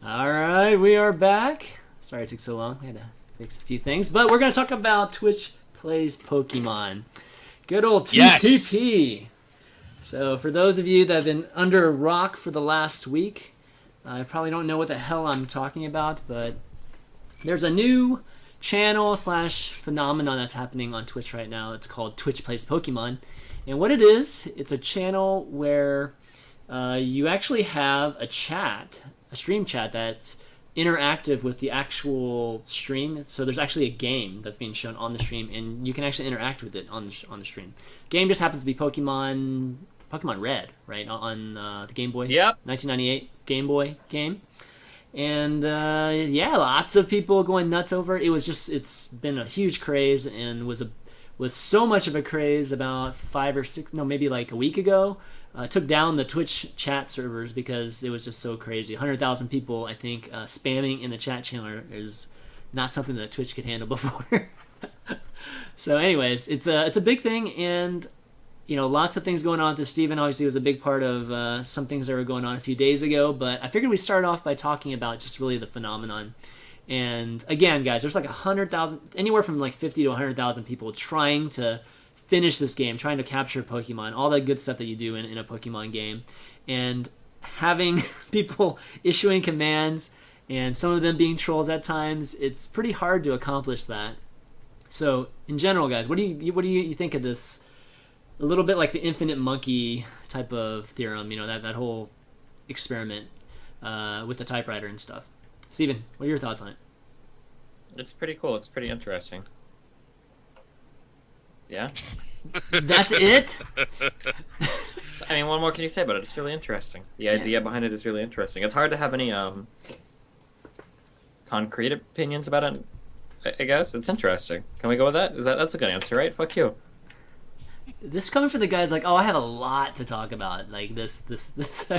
Alright, we are back. Sorry it took so long. I had to fix a few things. But we're going to talk about Twitch Plays Pokemon. Good old TPP. Yes. So for those of you that have been under a rock for the last week, I probably don't know what the hell I'm talking about, but there's a new channel / phenomenon that's happening on Twitch right now. It's called Twitch Plays Pokemon. And what it is, it's a channel where you actually have a stream chat that's interactive with the actual stream. So there's actually a game that's being shown on the stream, and you can actually interact with it on the stream. Game just happens to be Pokemon Red, right, on the Game Boy. Yep. 1998 Game Boy game. And yeah, lots of people going nuts over it. It's been a huge craze, and was so much of a craze about 5 or 6, no, maybe like a week ago. Took down the Twitch chat servers because it was just so crazy. 100,000 people, I think, spamming in the chat channel is not something that Twitch could handle before. So anyways, it's a big thing, and lots of things going on with this. Steven obviously was a big part of some things that were going on a few days ago, but I figured we'd start off by talking about just really the phenomenon. And again, guys, there's like 100,000, anywhere from like 50 to 100,000 people trying to finish this game, trying to capture Pokemon, all that good stuff that you do in a Pokemon game, and having people issuing commands and some of them being trolls at times. It's pretty hard to accomplish that. So in general, guys, what do you think of this? A little bit like the infinite monkey type of theorem, that whole experiment with the typewriter and stuff. Steven, what are your thoughts on it? It's pretty cool. It's pretty interesting. Yeah. That's it? I mean, what more can you say about it? It's really interesting. The idea behind it is really interesting. It's hard to have any concrete opinions about it, I guess. It's interesting. Can we go with that? That's a good answer, right? Fuck you. This coming from the guys like, oh, I have a lot to talk about. Like this.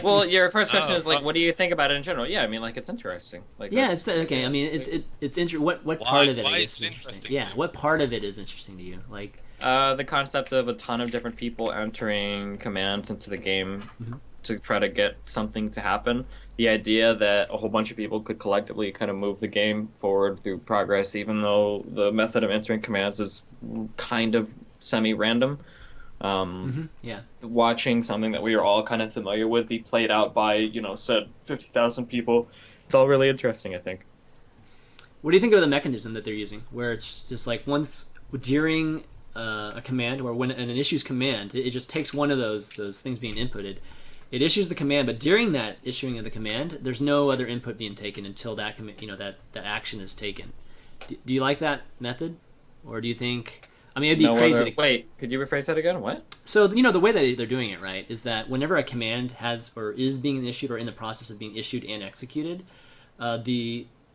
Well, your first question is like, what do you think about it in general? Yeah, I mean, like, it's interesting. Like, yeah, it's okay. I mean, it's interesting. What part of it is interesting? Yeah, what part of it is interesting to you? Like. The concept of a ton of different people entering commands into the game to try to get something to happen. The idea that a whole bunch of people could collectively kind of move the game forward through progress, even though the method of entering commands is kind of semi-random. Yeah. Watching something that we are all kind of familiar with be played out by, said 50,000 people, it's all really interesting, I think. What do you think of the mechanism that they're using, where it's just like once during a command, or when an issues command, it just takes one of those things being inputted. It issues the command, but during that issuing of the command, there's no other input being taken until that that action is taken. Do you like that method, or do you think? I mean, it'd be crazy. Wait, could you rephrase that again? What? So the way that they're doing it, right, is that whenever a command has or is being issued or in the process of being issued and executed,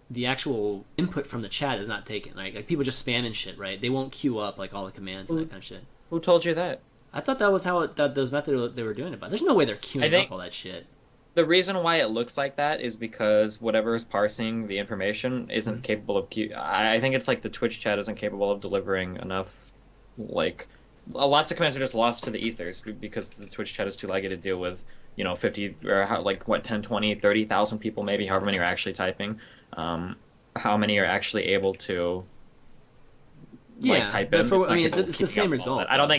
the actual input from the chat is not taken. Like people just spamming shit, right? They won't queue up like all the commands and that kind of shit. Who told you that? I thought that was how those methods they were doing it. But there's no way they're queuing up all that shit. The reason why it looks like that is because whatever is parsing the information isn't capable of I think it's like the Twitch chat isn't capable of delivering enough. Like, lots of commands are just lost to the ethers because the Twitch chat is too laggy to deal with. 50 or 10, 20, 30,000 people maybe, however many are actually typing. How many are actually able to type in? It's the same result. I don't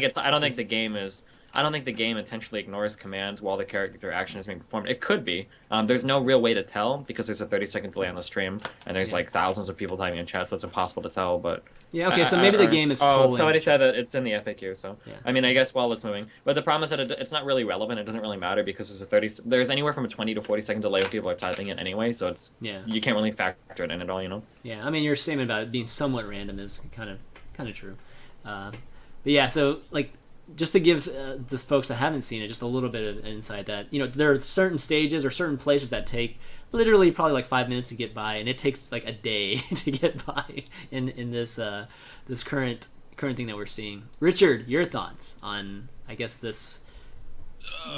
think the game intentionally ignores commands while the character action is being performed. It could be. There's no real way to tell because there's a 30-second delay on the stream, and there's like thousands of people typing in chat, so it's impossible to tell. But yeah, okay, so maybe the game is. Oh, somebody said that it's in the FAQ. So yeah. I mean, I guess while it's moving, but the problem is that it's not really relevant. It doesn't really matter because there's anywhere from a 20 to 40-second delay when people are typing it anyway. So it's you can't really factor it in at all. Yeah, I mean, your statement about it being somewhat random is kind of true. But yeah, so like. Just to give the folks that haven't seen it just a little bit of insight that there are certain stages or certain places that take literally probably like 5 minutes to get by, and it takes like a day to get by in this this current thing that we're seeing. Richard, your thoughts on I guess this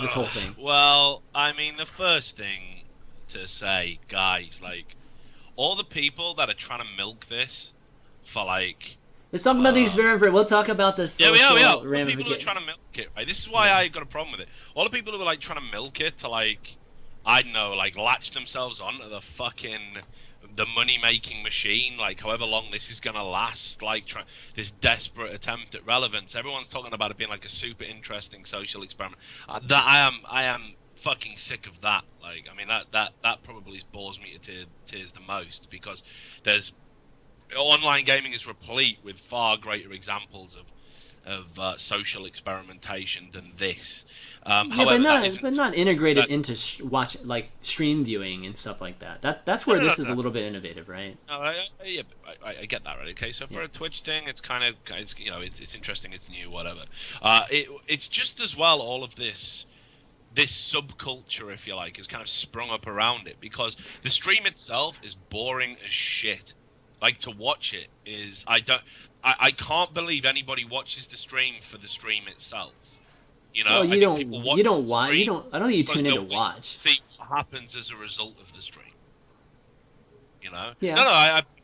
whole thing? Well, I mean, the first thing to say, guys, like, all the people that are trying to milk this for like, Let's talk about the experiment. We'll talk about the yeah, we are. social All the people who are ramifications. trying to milk it, right? This is why I got a problem with it. All the people who are like trying to milk it to like, I don't know, like latch themselves onto the fucking the money making machine, like however long this is gonna last, like this desperate attempt at relevance. Everyone's talking about it being like a super interesting social experiment. That I am fucking sick of that. Like, I mean, that probably bores me to tears the most because there's online gaming is replete with far greater examples of social experimentation than this. Yeah, However, that isn't. but not integrated That, into watch like stream viewing and stuff like that. That's no, where no, no, this is a no. little bit innovative, right? No, yeah, I get that, right? Okay, so for Yeah. a Twitch thing, it's kind of, it's, you know, it's interesting, it's new, whatever. It's just as well all of this subculture, if you like, has kind of sprung up around it because the stream itself is boring as shit. Like to watch it is, I can't believe anybody watches the stream for the stream itself. You know, Well, I think people watch you don't the watch, you stream don't. I don't think you because tune in they to want to watch. see what happens as a result of the stream. You know? Yeah.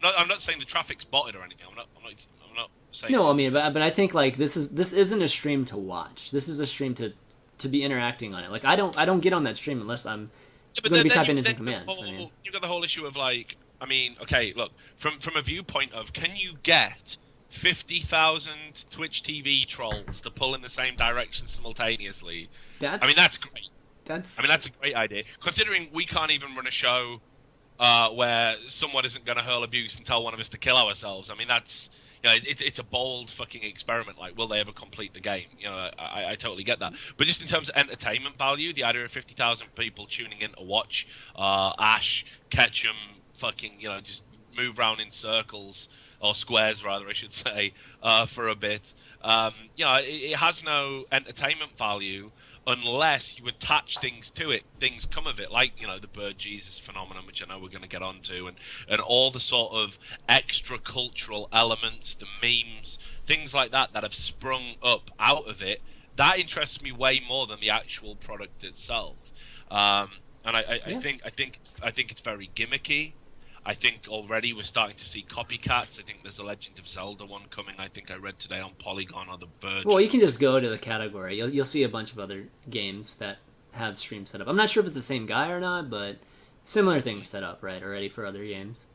No, I'm not saying the traffic's botted or anything. I'm not saying. No, I mean, but I think like this isn't a stream to watch. This is a stream to be interacting on it. Like I don't get on that stream unless I'm Yeah, but going to be then typing in some you've got commands. the I mean, you've got the whole issue of like, I mean, okay, look, from a viewpoint of can you get 50,000 Twitch TV trolls to pull in the same direction simultaneously? I mean, that's great. That's I mean, that's a great idea. Considering we can't even run a show where someone isn't going to hurl abuse and tell one of us to kill ourselves. I mean, that's, you know, it's a bold fucking experiment. Like, will they ever complete the game? You know, I totally get that. But just in terms of entertainment value, the idea of 50,000 people tuning in to watch Ash, Ketchum, fucking, you know, just move around in circles, or squares rather, I should say, for a bit. You know, it has no entertainment value unless you attach things to it. Things come of it, like, you know, the Bird Jesus phenomenon, which I know we're going to get onto, and all the sort of extra cultural elements, the memes, things like that that have sprung up out of it. That interests me way more than the actual product itself. And Yeah. I think it's very gimmicky. I think already we're starting to see copycats. I think there's a Legend of Zelda one coming. I think I read today on Polygon or the Bird. well, you can just go to the category. You'll see a bunch of other games that have streams set up. I'm not sure if it's the same guy or not, but similar things set up right already for other games.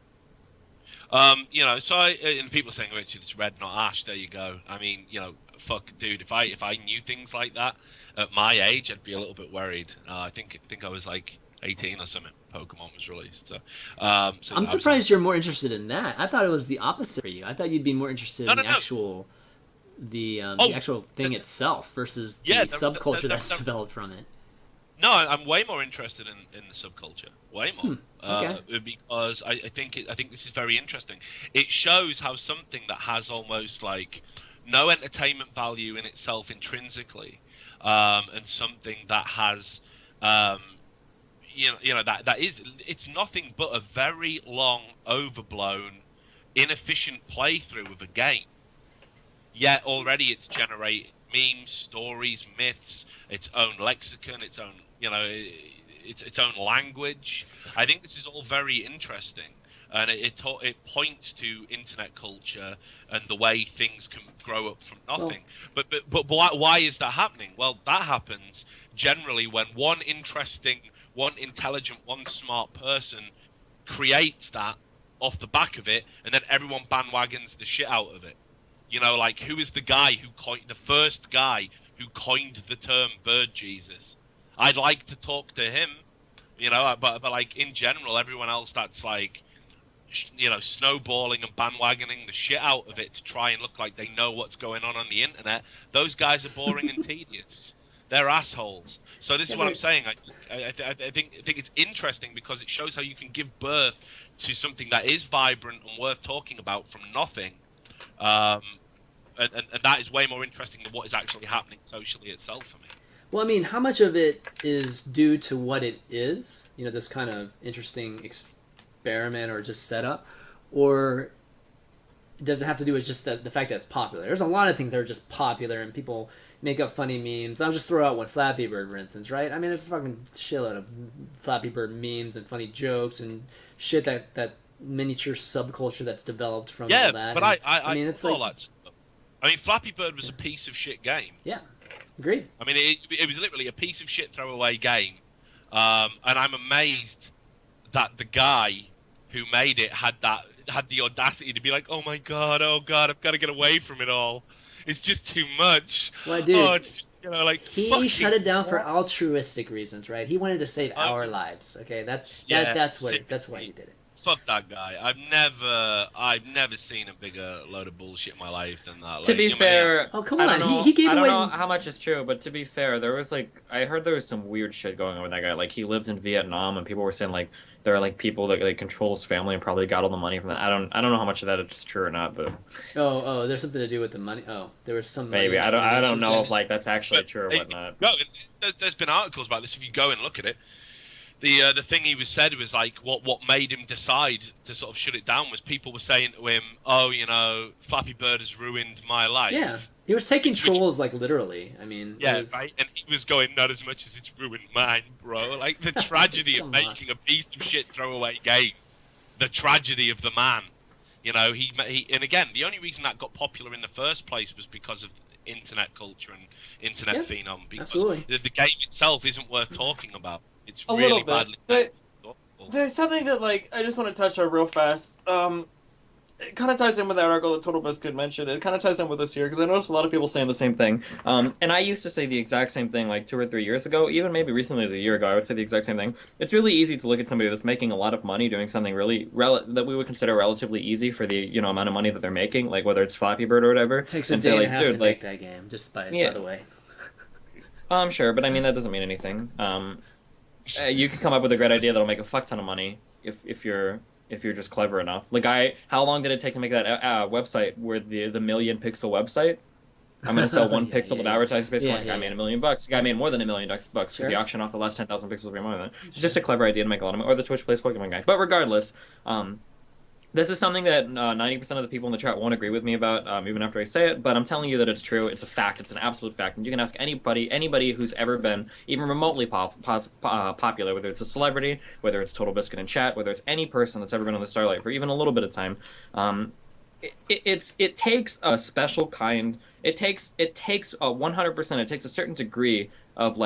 You know, so and people are saying, Richard, it's red, not ash. There you go. I mean, you know, fuck, dude. If I knew things like that at my age, I'd be a little bit worried. I think I was like 18 or something. Pokemon was released. So, I'm surprised you're more interested in that. I thought it was the opposite for you. I thought you'd be more interested in the No. actual the Oh, actual thing itself versus the yeah, subculture that's developed from it. No, I'm way more interested in the subculture. Way more. Okay. Because I think this is very interesting. It shows how something that has almost like no entertainment value in itself intrinsically, and something that has, you know that is, it's nothing but a very long, overblown, inefficient playthrough of a game. Yet already it's generated memes, stories, myths, its own lexicon, its own, you know, its own language. I think this is all very interesting, and it points to internet culture and the way things can grow up from nothing. But why is that happening? Well, that happens generally when one interesting, one intelligent, one smart person creates that off the back of it, and then everyone bandwagons the shit out of it. You know, like, who is the guy who the first guy who coined the term Bird Jesus? I'd like to talk to him, you know, but like, in general, everyone else that's like, you know, snowballing and bandwagoning the shit out of it to try and look like they know what's going on the internet, those guys are boring and tedious. They're assholes. So this is what I'm saying. I think it's interesting because it shows how you can give birth to something that is vibrant and worth talking about from nothing. And that is way more interesting than what is actually happening socially itself for me. Well, I mean, how much of it is due to what it is? You know, this kind of interesting experiment or just setup, or does it have to do with just the fact that it's popular? There's a lot of things that are just popular and people make up funny memes. I'll just throw out one, Flappy Bird, for instance, right? I mean, there's a fucking shitload of Flappy Bird memes and funny jokes and shit that miniature subculture that's developed from Yeah, all that. but And, I mean, it's all like, that stuff. I mean, Flappy Bird was a piece of shit game. yeah, agreed. I mean, it was literally a piece of shit throwaway game, and I'm amazed that the guy who made it had the audacity to be like, oh god, I've got to get away from it all. It's just too much. Well, dude, oh, it's just, like he shut it down for altruistic reasons, right? He wanted to save our lives. Okay, that's why he did it. Fuck that guy. I've never seen a bigger load of bullshit in my life than that. To be fair, oh come I on, don't know, he gave I don't away. know how much is true, but to be fair, there was I heard there was some weird shit going on with that guy. Like he lived in Vietnam, and people were saying like there are like people that like control his family and probably got all the money from that. I don't know how much of that is true or not, but There's something to do with the money. Oh, there was some. Maybe I don't know if like that's actually true or whatnot. No, there's been articles about this. If you go and look at it. The thing he said was like what made him decide to sort of shut it down was people were saying to him, oh, Flappy Bird has ruined my life. Yeah, he was taking trolls like literally. I mean, yeah, right. And he was going, not as much as it's ruined mine, bro. Like the tragedy of making a piece of shit throwaway game, the tragedy of the man. He and again, the only reason that got popular in the first place was because of internet culture and internet phenom. Because the game itself isn't worth talking about. It's a really little bit. badly. There's something that I just want to touch on real fast. It kind of ties in with that article that Total Biscuit mentioned. It kind of ties in with this here because I noticed a lot of people saying the same thing. And I used to say the exact same thing like 2 or 3 years ago, even maybe recently as a year ago. I would say the exact same thing. It's really easy to look at somebody that's making a lot of money doing something really that we would consider relatively easy for the amount of money that they're making, like whether it's Flappy Bird or whatever. It takes a day and a half to make that game, just by the way. I'm sure, but I mean that doesn't mean anything. You could come up with a great idea that'll make a fuck ton of money if you're just clever enough. How long did it take to make that website where the million pixel website? I'm gonna sell one pixel of advertising space. One guy made $1 million. The guy made more than $1 million because he auctioned off the last 10,000 pixels every month. It's just a clever idea to make a lot of money. Or the Twitch plays Pokemon guy. But regardless, this is something that 90% of the people in the chat won't agree with me about, even after I say it, but I'm telling you that it's true. It's a fact. It's an absolute fact. And you can ask anybody who's ever been even remotely popular, whether it's a celebrity, whether it's Total Biscuit in chat, whether it's any person that's ever been on the Starlight for even a little bit of time. It takes a special kind. It takes 100%. It takes a certain degree of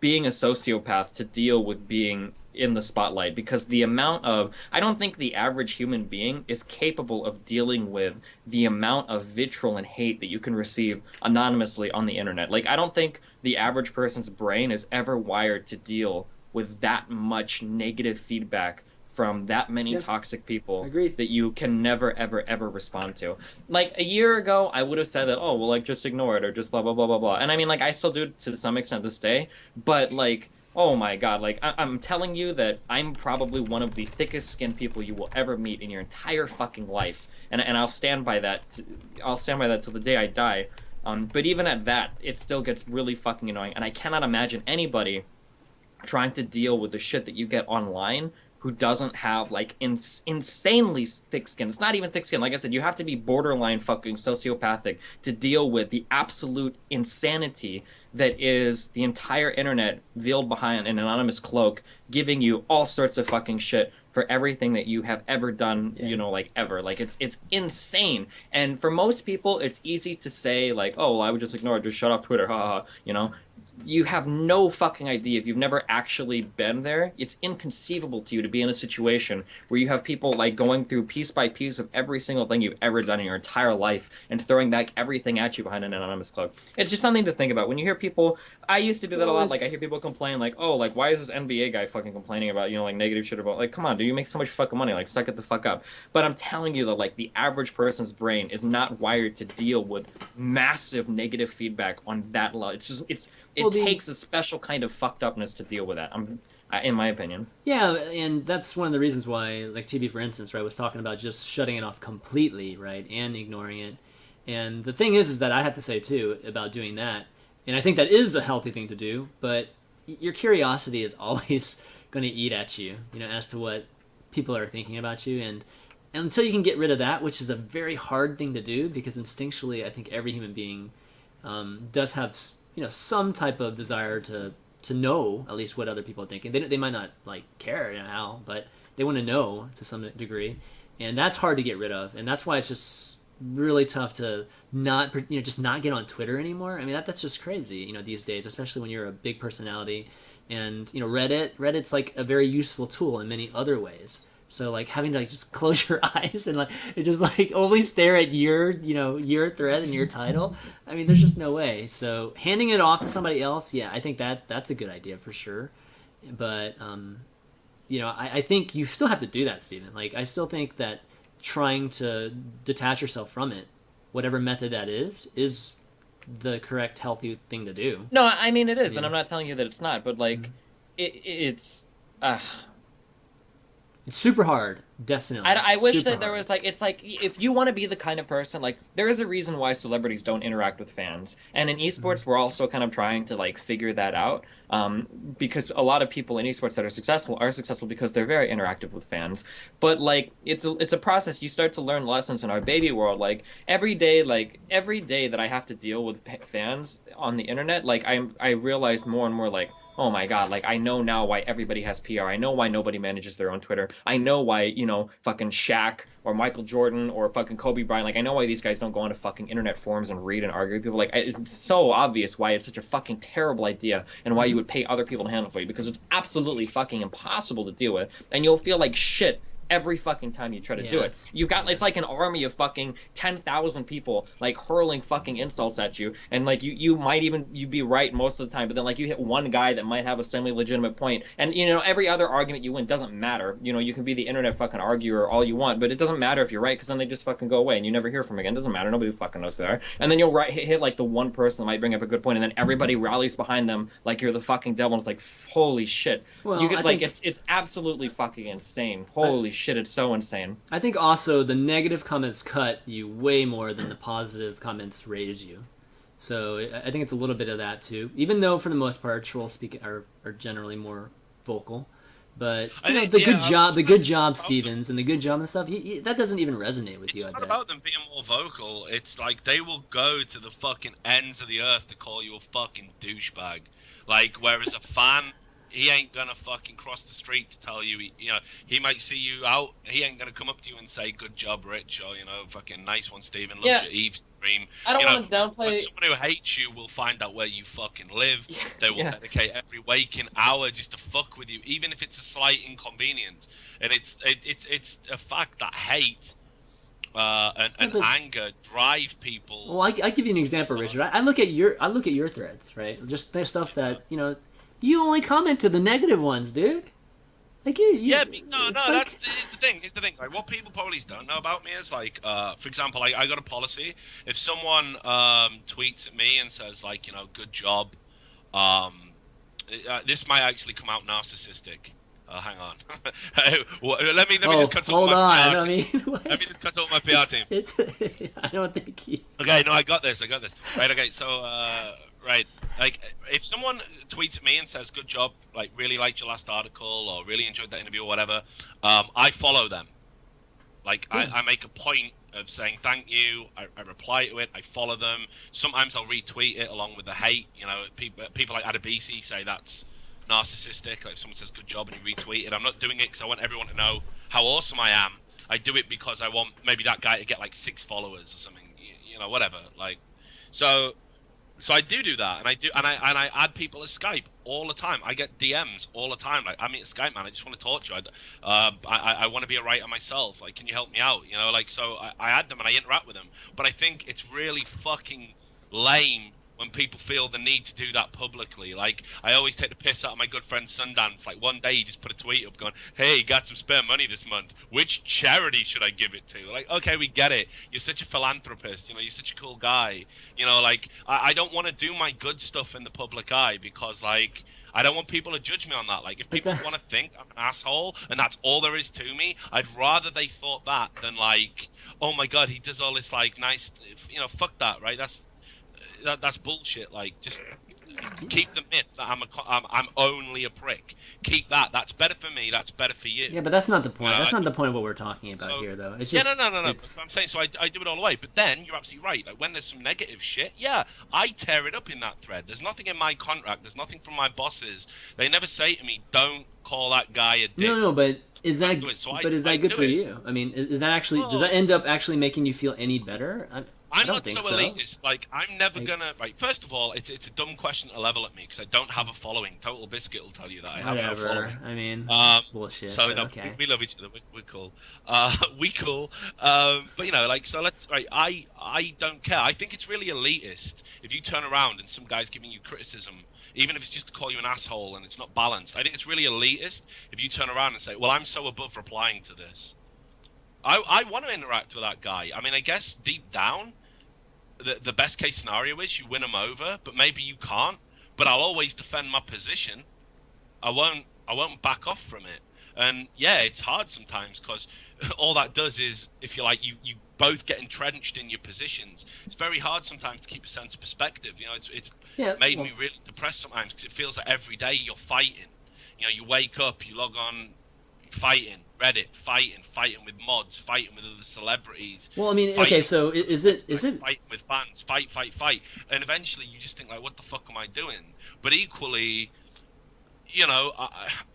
being a sociopath to deal with being in the spotlight, because I don't think the average human being is capable of dealing with the amount of vitriol and hate that you can receive anonymously on the internet. I don't think the average person's brain is ever wired to deal with that much negative feedback from that many toxic people that you can never, ever, ever respond to. A year ago, I would have said that, just ignore it or just blah, blah, blah, blah, blah. And I mean, I still do it to some extent this day, but oh my god, I'm telling you that I'm probably one of the thickest skinned people you will ever meet in your entire fucking life. And I'll stand by that. I'll stand by that till the day I die. But even at that, it still gets really fucking annoying. And I cannot imagine anybody trying to deal with the shit that you get online who doesn't have insanely thick skin. It's not even thick skin. Like I said, you have to be borderline fucking sociopathic to deal with the absolute insanity that is the entire internet veiled behind an anonymous cloak, giving you all sorts of fucking shit for everything that you have ever done, ever. It's insane. And for most people, it's easy to say, I would just ignore it, just shut off Twitter, haha, You have no fucking idea. If you've never actually been there, it's inconceivable to you to be in a situation where you have people going through piece by piece of every single thing you've ever done in your entire life and throwing back everything at you behind an anonymous cloak. It's just something to think about. When you hear people, I used to do that a lot. I hear people complain why is this NBA guy fucking complaining about, negative shit about, come on, dude, you make so much fucking money, suck it the fuck up. But I'm telling you that, the average person's brain is not wired to deal with massive negative feedback on that level. It takes a special kind of fucked upness to deal with that, in my opinion. Yeah, and that's one of the reasons why, TB, for instance, right, was talking about just shutting it off completely, right, and ignoring it. And the thing is that I have to say, too, about doing that, and I think that is a healthy thing to do, but your curiosity is always going to eat at you, as to what people are thinking about you. And until you can get rid of that, which is a very hard thing to do, because instinctually I think every human being does have some type of desire to know at least what other people are thinking. They might not care how, but they want to know to some degree, and that's hard to get rid of, and that's why it's just really tough to not just not get on Twitter anymore. I mean that's just crazy these days, especially when you're a big personality. And Reddit's like a very useful tool in many other ways. So like having to like just close your eyes and like it just like only stare at your your thread and your title. I mean, there's just no way. So handing it off to somebody else, yeah, I think that's a good idea for sure. But I think you still have to do that, Steven. Like I still think that trying to detach yourself from it, whatever method that is the correct healthy thing to do. No, I mean it is, and I'm not telling you that it's not, but like it's super hard, definitely. I wish that hard. there was like, it's like if you want to be the kind of person, like there is a reason why celebrities don't interact with fans, and in esports we're also kind of trying to like figure that out, because a lot of people in esports that are successful because they're very interactive with fans. But like it's a process. You start to learn lessons in our baby world. Like every day that I have to deal with fans on the internet, like I realized more and more like, oh my god, like I know now why everybody has PR. I know why nobody manages their own Twitter. I know why, fucking Shaq or Michael Jordan or fucking Kobe Bryant, like I know why these guys don't go onto fucking internet forums and read and argue with people. Like it's so obvious why it's such a fucking terrible idea and why you would pay other people to handle it for you, because it's absolutely fucking impossible to deal with, and you'll feel like shit every fucking time you try to do it. You've got it's like an army of fucking 10,000 people like hurling fucking insults at you, and like you'd be right most of the time, but then like you hit one guy that might have a semi-legitimate point, and every other argument you win doesn't matter. You can be the internet fucking arguer all you want, but it doesn't matter if you're right, because then they just fucking go away and you never hear from them again. It doesn't matter, nobody fucking knows who they are. And then you'll hit like the one person that might bring up a good point, and then everybody rallies behind them like you're the fucking devil, and it's like holy shit. Well, you get like it's absolutely fucking insane. Holy shit, it's so insane. I think also the negative comments cut you way more than the positive comments raise you. So I think it's a little bit of that too. Even though for the most part trolls are generally more vocal, but the good job Stevens and the good job and stuff, that doesn't even resonate with you. It's not about them being more vocal. It's like they will go to the fucking ends of the earth to call you a fucking douchebag. Like whereas a fan, he ain't gonna fucking cross the street to tell you, he might see you out. He ain't gonna come up to you and say, good job, Rich, or, fucking nice one, Steven. Look at Eve stream. I don't want to downplay. But someone who hates you will find out where you fucking live. They will dedicate every waking hour just to fuck with you, even if it's a slight inconvenience. And it's a fact that hate and anger drive people. Well, I give you an example, Richard. I look at your threads, right? Just the stuff that you only comment to the negative ones, dude. Like that's the thing. Here's the thing. Like what people probably don't know about me is like, for example, I got a policy. If someone tweets at me and says like, good job, this might actually come out narcissistic. Hang on. let me just cut off my PR team. Let me just cut off my PR team. I don't think. Okay, no, I got this. Right. Okay, so right. Like, if someone tweets at me and says, good job, like, really liked your last article, or really enjoyed that interview, or whatever, I follow them. Like, I make a point of saying thank you, I reply to it, I follow them. Sometimes I'll retweet it along with the hate. People like Adabisi say that's narcissistic. Like, if someone says good job and you retweet it, I'm not doing it because I want everyone to know how awesome I am. I do it because I want maybe that guy to get, like, 6 followers or something, whatever. Like, so I do that, and I add people as Skype all the time. I get DMs all the time. Like, I'm a Skype man. I just want to talk to you. I want to be a writer myself. Like, can you help me out? So I add them and I interact with them. But I think it's really fucking lame when people feel the need to do that publicly. Like, I always take the piss out of my good friend Sundance. Like, one day he just put a tweet up going, hey, got some spare money this month. Which charity should I give it to? Like, okay, we get it. You're such a philanthropist. You're such a cool guy. Like, I don't want to do my good stuff in the public eye because, like, I don't want people to judge me on that. Like, if people want to think I'm an asshole and that's all there is to me, I'd rather they thought that than, like, oh my God, he does all this, like, nice, fuck that, right? That's bullshit. Like, just keep the myth that I'm only a prick. Keep that. That's better for me. That's better for you. Yeah, but that's not the point. That's not the point of what we're talking about here, though. It's just, no. I'm saying, so I do it all the way. But then you're absolutely right. Like, when there's some negative shit, I tear it up in that thread. There's nothing in my contract. There's nothing from my bosses. They never say to me, "Don't call that guy a dick." No, but Is that do it. So but is that I good do for it. you? I mean, is that actually does Well, that end up actually making you feel any better? I I'm don't not think so so. elitist. Like, I'm never Like, gonna. Right, first of all, it's a dumb question to level at me because I don't have a following. Total Biscuit will tell you that I have no whatever. following. I mean, Um, it's bullshit. so But no, okay. we love each other. We're cool. We cool. But you know, like, so let's. Right, I don't care. I think it's really elitist if you turn around and some guy's giving you criticism, even if it's just to call you an asshole and it's not balanced. I think it's really elitist if you turn around and say, "Well, I'm so above replying to this." I want to interact with that guy. I mean, I guess deep down, the best case scenario is you win him over, but maybe you can't. But I'll always defend my position. I won't back off from it. And yeah, it's hard sometimes because all that does is, if you like, you both get entrenched in your positions. It's very hard sometimes to keep a sense of perspective. You know, it's Yeah. made Well, me really depressed sometimes because it feels like every day you're fighting. You know, you wake up, you log on, fighting Reddit, fighting with mods, fighting with other celebrities. well, I mean, Fighting okay. So is it fighting with fans, fight, and eventually you just think like, what the fuck am I doing? But equally, you know,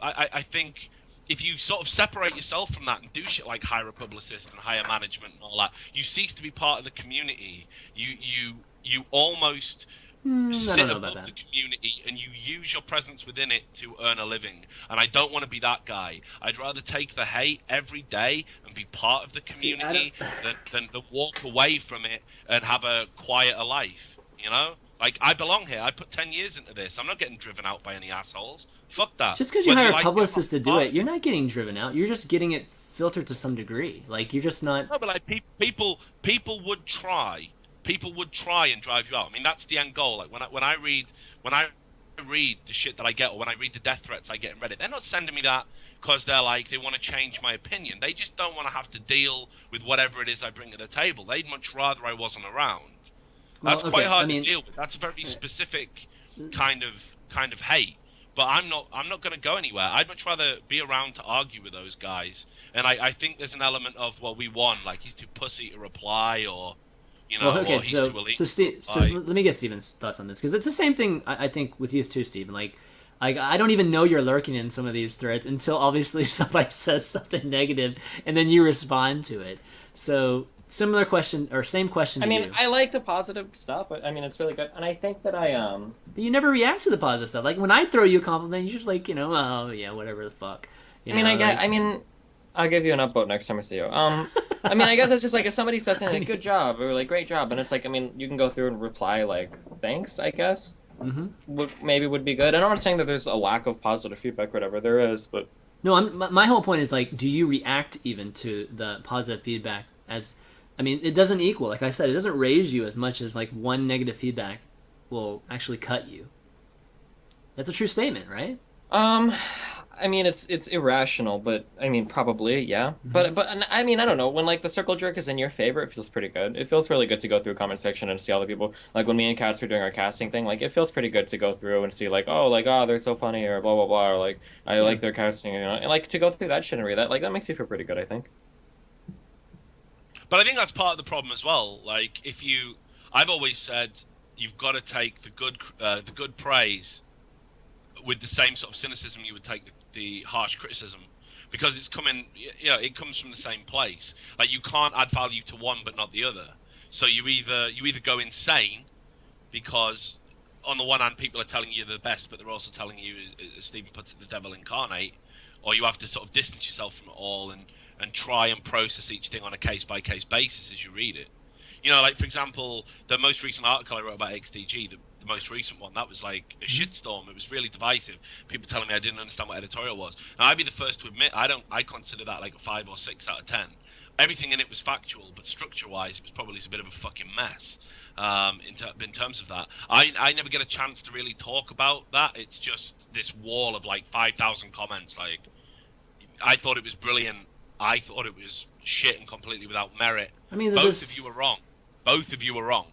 I think if you sort of separate yourself from that and do shit like hire a publicist and hire management and all that, you cease to be part of the community. You almost I sit don't know about above the that. community and you use your presence within it to earn a living. And I don't want to be that guy. I'd rather take the hate every day and be part of the See, I community than walk away from it and have a quieter life. You know? Like, I belong here. I put 10 years into this. I'm not getting driven out by any assholes. Fuck that. Just because you Whether hire a like it or publicist to do not. it, you're not getting driven out. You're just getting it filtered to some degree. Like you're just not. No, but like people would try. People would try and drive you out. I mean, that's the end goal. Like when I read the shit that I get, or when I read the death threats I get in Reddit, they're not sending me that because they're like they want to change my opinion. They just don't want to have to deal with whatever it is I bring to the table. They'd much rather I wasn't around. That's Well, quite okay, hard I mean, to deal with. That's a very specific kind of hate. But I'm not going to go anywhere. I'd much rather be around to argue with those guys. And I think there's an element of, well, we won. Like, he's too pussy to reply, or, you know, well, okay. or he's too elite. So let me get Steven's thoughts on this because it's the same thing I think with you too, Steven. Like I don't even know you're lurking in some of these threads until obviously somebody says something negative and then you respond to it. So similar question or same question I to mean, you. I like the positive stuff. I mean, it's really good, and I think that But you never react to the positive stuff. Like when I throw you a compliment, you're just like, you know, oh yeah, whatever the fuck. You know, I mean, I'll give you an upvote next time I see you. I mean, I guess it's just like if somebody says something like "good job" or like "great job," and it's like, I mean, you can go through and reply like "thanks," I guess. Maybe would be good. And I'm not saying that there's a lack of positive feedback, or whatever there is, but no, my whole point is like, do you react even to the positive feedback? As I mean, it doesn't equal. Like I said, it doesn't raise you as much as like one negative feedback will actually cut you. That's a true statement, right? I mean, it's irrational, but I mean, probably, yeah. But and, I mean, I don't know. When like the circle jerk is in your favor, it feels pretty good. It feels really good to go through a comment section and see all the people. Like when me and Cats were doing our casting thing, like it feels pretty good to go through and see like, oh, they're so funny or blah blah blah, or like I like their casting, you know, and like to go through that shit and read that, like that makes you feel pretty good, I think. But I think that's part of the problem as well. Like, I've always said you've got to take the good praise with the same sort of cynicism you would take the harsh criticism, because it's coming, it comes from the same place. Like, you can't add value to one but not the other. So you either go insane because on the one hand people are telling you they're the best, but they're also telling you, as Stephen puts it, the devil incarnate, or you have to sort of distance yourself from it all and try and process each thing on a case-by-case basis as you read it. You know, like, for example, the most recent article I wrote about XDG, the most recent one, that was like a shitstorm. It was really divisive. People telling me I didn't understand what editorial was. And I'd be the first to admit, I consider that like a 5 or 6 out of 10. Everything in it was factual, but structure-wise, it was probably a bit of a fucking mess in terms of that. I never get a chance to really talk about that. It's just this wall of like 5,000 comments. Like, I thought it was brilliant. I thought it was shit and completely without merit. I mean, both of you were wrong. Both of you were wrong.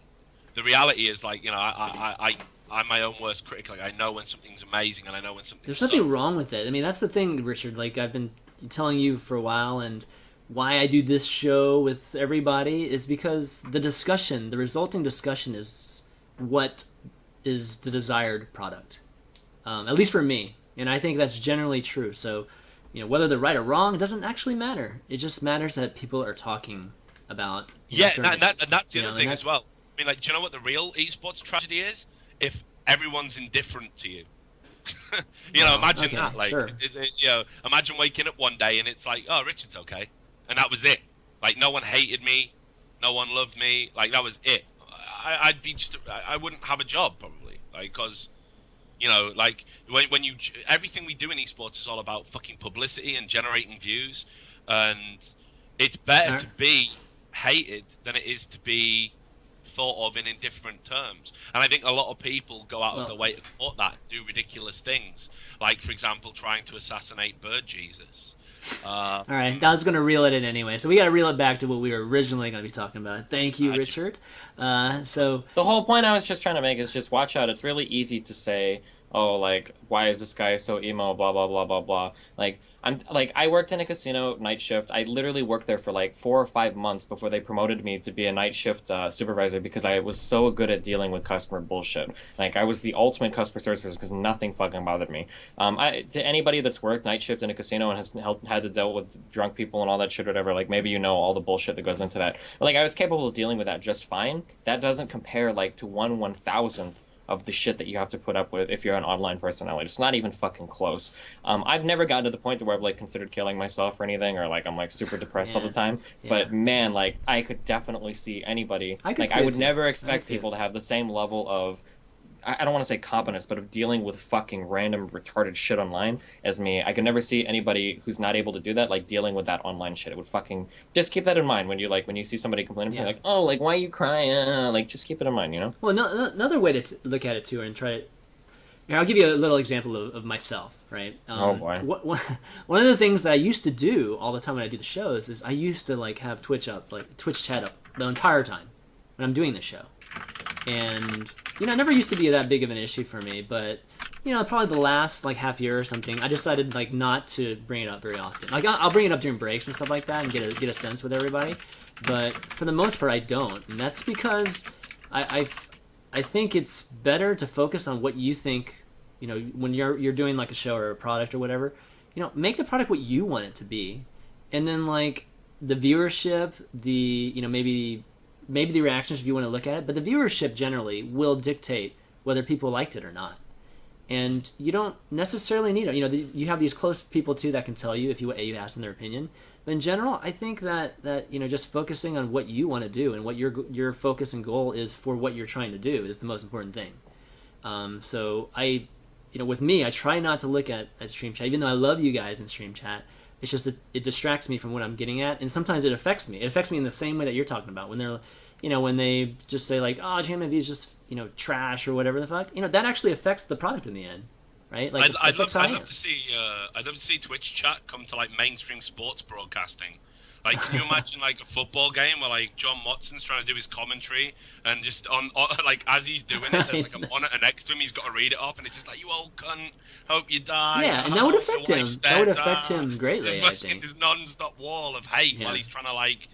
The reality is, like, you know, I'm my own worst critic. Like, I know when something's amazing and I know when something's There's nothing wrong with it. I mean, that's the thing, Richard. Like, I've been telling you for a while, and why I do this show with everybody is because the resulting discussion is what is the desired product. At least for me. And I think that's generally true. So whether they're right or wrong, it doesn't actually matter. It just matters that people are talking about. Yeah, certain and issues, that's the other and thing as well. I mean, like, do you know what the real esports tragedy is? If everyone's indifferent to you. Imagine okay, that. Like, sure. imagine waking up one day and it's like, oh, Richard's okay, and that was it. Like, no one hated me, no one loved me. Like, that was it. I'd be I wouldn't have a job probably. Like, because, like when you everything we do in esports is all about fucking publicity and generating views, and it's better to be hated than it is to be thought of in indifferent terms. And I think a lot of people go out of their way to support that, do ridiculous things, like, for example, trying to assassinate Bird Jesus. All right, I was going to reel it in anyway, so we got to reel it back to what we were originally going to be talking about. Thank you, Richard. So the whole point I was just trying to make is just watch out. It's really easy to say, oh, like, why is this guy so emo, blah, blah, blah, blah, blah. I worked in a casino night shift. I literally worked there for like 4 or 5 months before they promoted me to be a night shift supervisor because I was so good at dealing with customer bullshit. Like, I was the ultimate customer service person because nothing fucking bothered me. To anybody that's worked night shift in a casino and has had to deal with drunk people and all that shit, whatever, like, maybe all the bullshit that goes into that. But, like, I was capable of dealing with that just fine. That doesn't compare, like, to 1/1000th of the shit that you have to put up with if you're an online personality. It's not even fucking close. I've never gotten to the point where I've like considered killing myself or anything, or like I'm like super depressed all the time. But man, like I could definitely see anybody. I would never expect people to have the same level of, I don't want to say competence, but of dealing with fucking random retarded shit online as me. I could never see anybody who's not able to do that, like dealing with that online shit. It would fucking, just keep that in mind when you see somebody complaining, like, oh, like, why are you crying? Like, just keep it in mind, Well, another way to look at it too, and try it. I'll give you a little example of myself, right? Oh boy. One of the things that I used to do all the time when I do the shows is I used to like have Twitch chat up the entire time when I'm doing the show. And, it never used to be that big of an issue for me, but, probably the last, like, half year or something, I decided, like, not to bring it up very often. Like, I'll bring it up during breaks and stuff like that and get a sense with everybody, but for the most part, I don't. And that's because I think it's better to focus on what you think, when you're doing, like, a show or a product or whatever, make the product what you want it to be. And then, like, the viewership, maybe the reactions if you want to look at it, but the viewership generally will dictate whether people liked it or not. And you don't necessarily need it. You have these close people too that can tell you if you ask them their opinion. But in general, I think that just focusing on what you want to do and what your focus and goal is for what you're trying to do is the most important thing. So with me, I try not to look at stream chat, even though I love you guys in stream chat. It's just that it distracts me from what I'm getting at, and sometimes it affects me. It affects me in the same way that you're talking about when they're, when they just say like, "Oh, ChanManV is just trash" or whatever the fuck. That actually affects the product in the end, right? Like, I'd love to see Twitch chat come to like mainstream sports broadcasting. Like, can you imagine like a football game where like John Watson's trying to do his commentary and just on like as he's doing it, there's like a monitor next to him, he's got to read it off, and it's just like, "You old cunt, hope you die." Yeah, and that would affect him. That would affect him greatly. I think this non-stop wall of hate while he's trying to like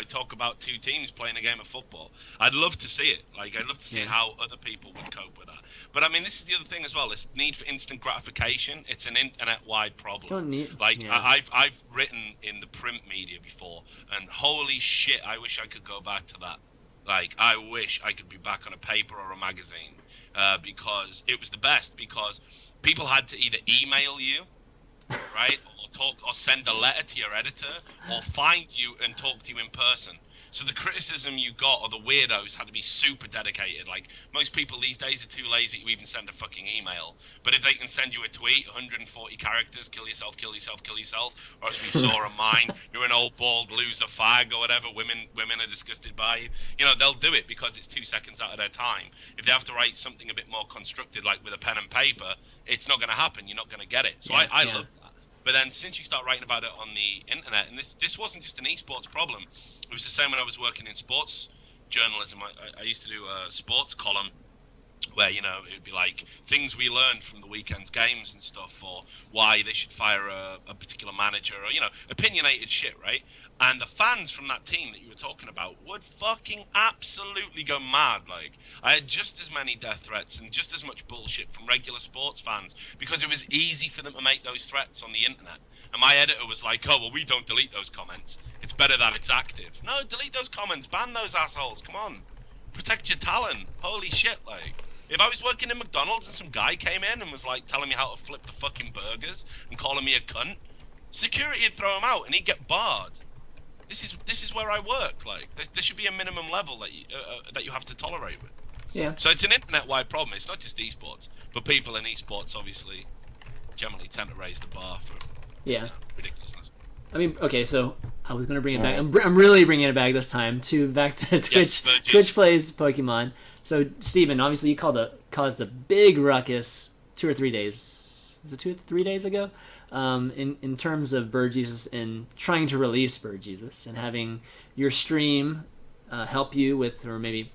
talk about two teams playing a game of football. I'd love to see it. Like, I'd love to see how other people would cope with that. But I mean, this is the other thing as well. It's need for instant gratification. It's an internet-wide problem. I've written in the print media before, and holy shit, I wish I could go back to that. Like, I wish I could be back on a paper or a magazine, because it was the best. Because people had to either email you, right, or send a letter to your editor, or find you and talk to you in person. So the criticism you got, or the weirdos, had to be super dedicated. Like, most people these days are too lazy to even send a fucking email. But if they can send you a tweet, 140 characters, kill yourself, kill yourself, kill yourself, or as we saw on mine, you're an old bald loser fag or whatever, women are disgusted by you. They'll do it because it's 2 seconds out of their time. If they have to write something a bit more constructed, like with a pen and paper, it's not going to happen. You're not going to get it. So I love that. But then since you start writing about it on the internet, and this wasn't just an esports problem, it was the same when I was working in sports journalism. I used to do a sports column where, you know, it'd be like things we learned from the weekend's games and stuff, or why they should fire a particular manager, or, you know, opinionated shit, right? And the fans from that team that you were talking about would fucking absolutely go mad. Like, I had just as many death threats and just as much bullshit from regular sports fans because it was easy for them to make those threats on the internet. And my editor was like, oh, well, we don't delete those comments. It's better that it's active. No, delete those comments. Ban those assholes. Come on. Protect your talent. Holy shit, like. If I was working in McDonald's and some guy came in and was like telling me how to flip the fucking burgers and calling me a cunt, security would throw him out and he'd get barred. This is where I work. Like, there should be a minimum level that you have to tolerate with. Yeah. So it's an internet-wide problem. It's not just esports, but people in esports obviously generally tend to raise the bar for ridiculousness. I mean, okay, so I was gonna bring it back. I'm really bringing it back this time back to Twitch. Yes, Twitch plays Pokemon. So Steven, obviously you caused a big ruckus 2 or 3 days. Was it 2 or 3 days ago? In terms of Bird Jesus and trying to release Bird Jesus and having your stream help you with, or maybe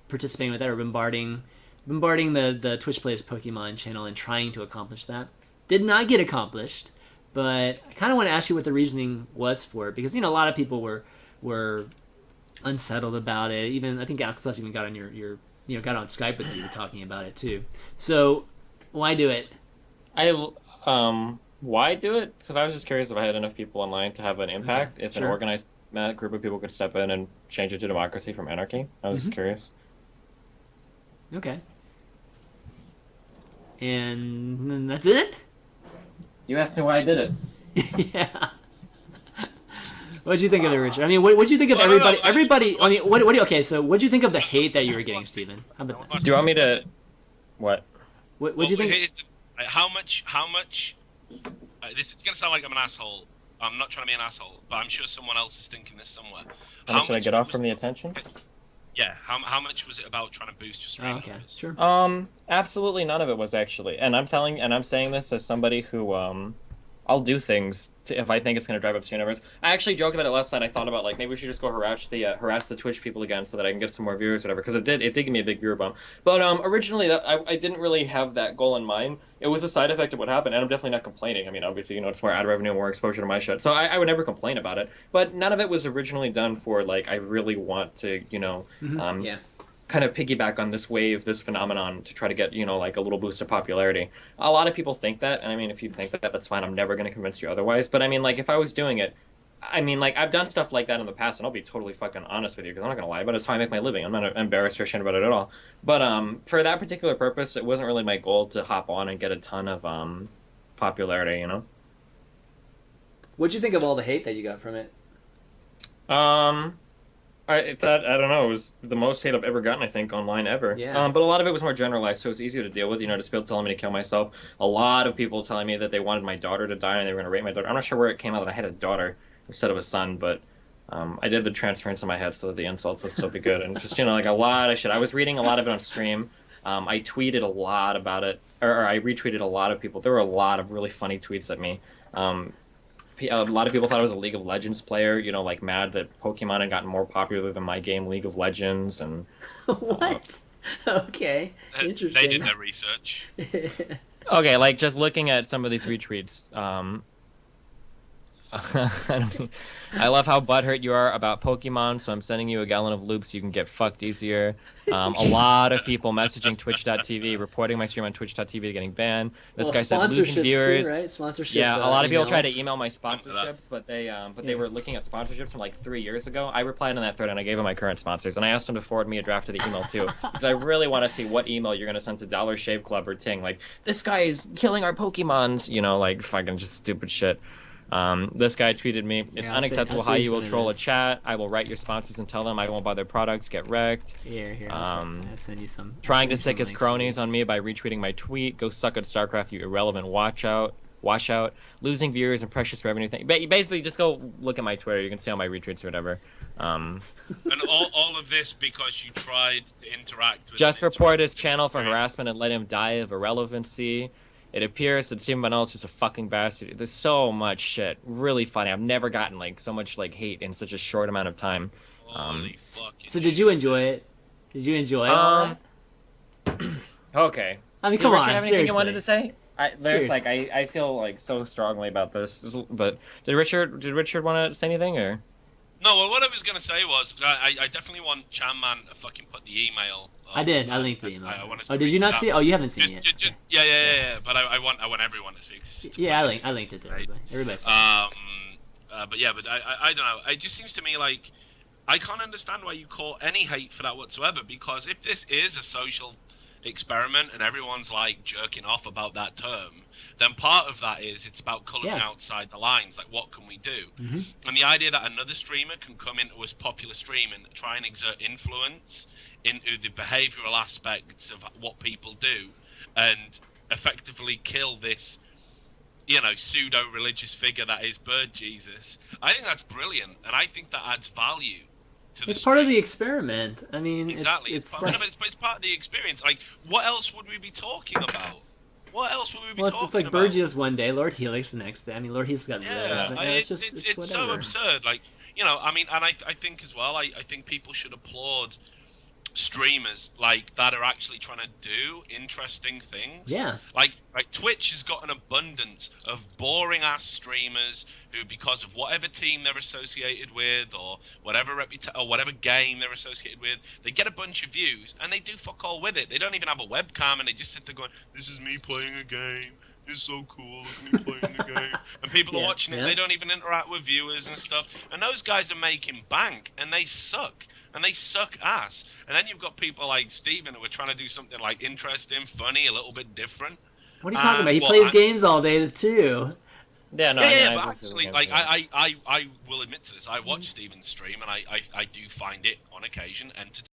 participating with that, or bombarding the Twitch Plays Pokemon channel and trying to accomplish that. Did not get accomplished, but I kind of want to ask you what the reasoning was for it, because, you know, a lot of people were unsettled about it. Even I think Axel even got on got on Skype with you talking about it too. So why do it? Why do it? Because I was just curious if I had enough people online to have an impact. Okay, if sure. an organized group of people could step in and change it to democracy from anarchy. I was just curious. Okay. And then that's it? You asked me why I did it. Yeah. What'd you think of it, Richard? I mean, what'd you think of everybody? No, everybody. I mean, what? Okay, so what'd you think of the hate that you were getting, Steven? How about that? Do you want me to? What? What'd you think? How much? This is gonna sound like I'm an asshole. I'm not trying to be an asshole, but I'm sure someone else is thinking this somewhere. How much should I get off from the attention? Yeah. How much was it about trying to boost your stream? Oh, okay, sure. Absolutely none of it was actually. And I'm saying this as somebody who I'll do things if I think it's going to drive up stream numbers. I actually joked about it last night. I thought about, like, maybe we should just go harass the Twitch people again so that I can get some more viewers or whatever, because it did give me a big viewer bump. But originally I didn't really have that goal in mind. It was a side effect of what happened, and I'm definitely not complaining. I mean, obviously, you know, it's more ad revenue, more exposure to my shit. So I would never complain about it. But none of it was originally done for, like, I really want to, you know, kind of piggyback on this wave, this phenomenon, to try to get, you know, like a little boost of popularity. A lot of people think that, and I mean, if you think that, that's fine. I'm never going to convince you otherwise. But I mean, like, if I was doing it, I mean, like, I've done stuff like that in the past, and I'll be totally fucking honest with you, because I'm not going to lie about it. It's how I make my living. I'm not embarrassed or ashamed about it at all. But for that particular purpose, it wasn't really my goal to hop on and get a ton of popularity, you know? What'd you think of all the hate that you got from it? I don't know. It was the most hate I've ever gotten, I think, online ever. Yeah. But a lot of it was more generalized, so it was easier to deal with. You know, just people telling me to kill myself. A lot of people telling me that they wanted my daughter to die and they were going to rape my daughter. I'm not sure where it came out that I had a daughter instead of a son, but I did the transference in my head so that the insults would still be good. And just, you know, like a lot of shit. I was reading a lot of it on stream. I tweeted a lot about it, or I retweeted a lot of people. There were a lot of really funny tweets at me. A lot of people thought I was a League of Legends player, you know, like mad that Pokemon had gotten more popular than my game League of Legends. And What? Okay, interesting. They did their research. okay, like just looking at some of these retweets, I love how butthurt you are about Pokemon, so I'm sending you a gallon of lube so you can get fucked easier. A lot of people messaging Twitch.tv, reporting my stream on Twitch.tv getting banned. This guy said losing viewers. Too, right? Sponsorship. Yeah, a lot of people emails. try to email my sponsorships, but they were looking at sponsorships from like 3 years ago. I replied on that thread and I gave them my current sponsors, and I asked them to forward me a draft of the email too, because I really want to see what email you're gonna send to Dollar Shave Club or Ting, like this guy is killing our Pokemons, you know, like fucking just stupid shit. This guy tweeted me, it's unacceptable how you will troll a chat. I will write your sponsors and tell them I won't buy their products. Get wrecked. Here, I'll send you some. Trying to sick his cronies on me by retweeting my tweet. Go suck at StarCraft, you irrelevant washout. Losing viewers and precious revenue thing. Basically, just go look at my Twitter. You can see all my retweets or whatever. And all of this because you tried to interact with just report his channel for harassment and let him die of irrelevancy. It appears that Stephen Bunnell is just a fucking bastard. There's so much shit. Really funny. I've never gotten like so much like hate in such a short amount of time. Holy fucking so did you enjoy it? Did you enjoy all that? Okay. I mean, Did come Richard on, have anything seriously. you wanted to say? There's Seriously. like I feel like so strongly about this, but did Richard want to say anything or? No, well, what I was gonna say was, I definitely want ChanMan to fucking put the email. I did. I linked the email. I want us Oh, to did read you not that. see it? Oh, you haven't seen it yet. Okay. Yeah. But I want everyone to see. 'Cause it's the Yeah, funniest I thing, linked it to right? everybody. Everybody saw it. But I don't know. It just seems to me like I can't understand why you call any hate for that whatsoever. Because if this is a social experiment and everyone's like jerking off about that term, then part of that is it's about colouring outside the lines. Like, what can we do? Mm-hmm. And the idea that another streamer can come into a popular stream and try and exert influence into the behavioural aspects of what people do, and effectively kill this, pseudo-religious figure that is Bird Jesus. I think that's brilliant, and I think that adds value to the It's part of stream. the experiment. I mean, Exactly. it's part, like, no, but it's part of the experience. Like, what else would we be talking about? What else would we be well, talking it's like about? Burgess one day, Lord Helix the next day. I mean, Lord Helix got Yeah, this. I mean, It's just it's so whatever. absurd. Like, and I think as well, I think people should applaud streamers like that are actually trying to do interesting things. Yeah. Like Twitch has got an abundance of boring ass streamers who, because of whatever team they're associated with or whatever whatever game they're associated with, they get a bunch of views and they do fuck all with it. They don't even have a webcam and they just sit there going, "This is me playing a game. It's so cool. Look at me playing the game." And people are watching it. Yeah. They don't even interact with viewers and stuff. And those guys are making bank and they suck. And they suck ass. And then you've got people like Steven who are trying to do something like interesting, funny, a little bit different. What are you talking about? He plays games all day too. Yeah, no. But actually, like I will admit to this. I watch Steven's stream, and I do find it on occasion entertaining.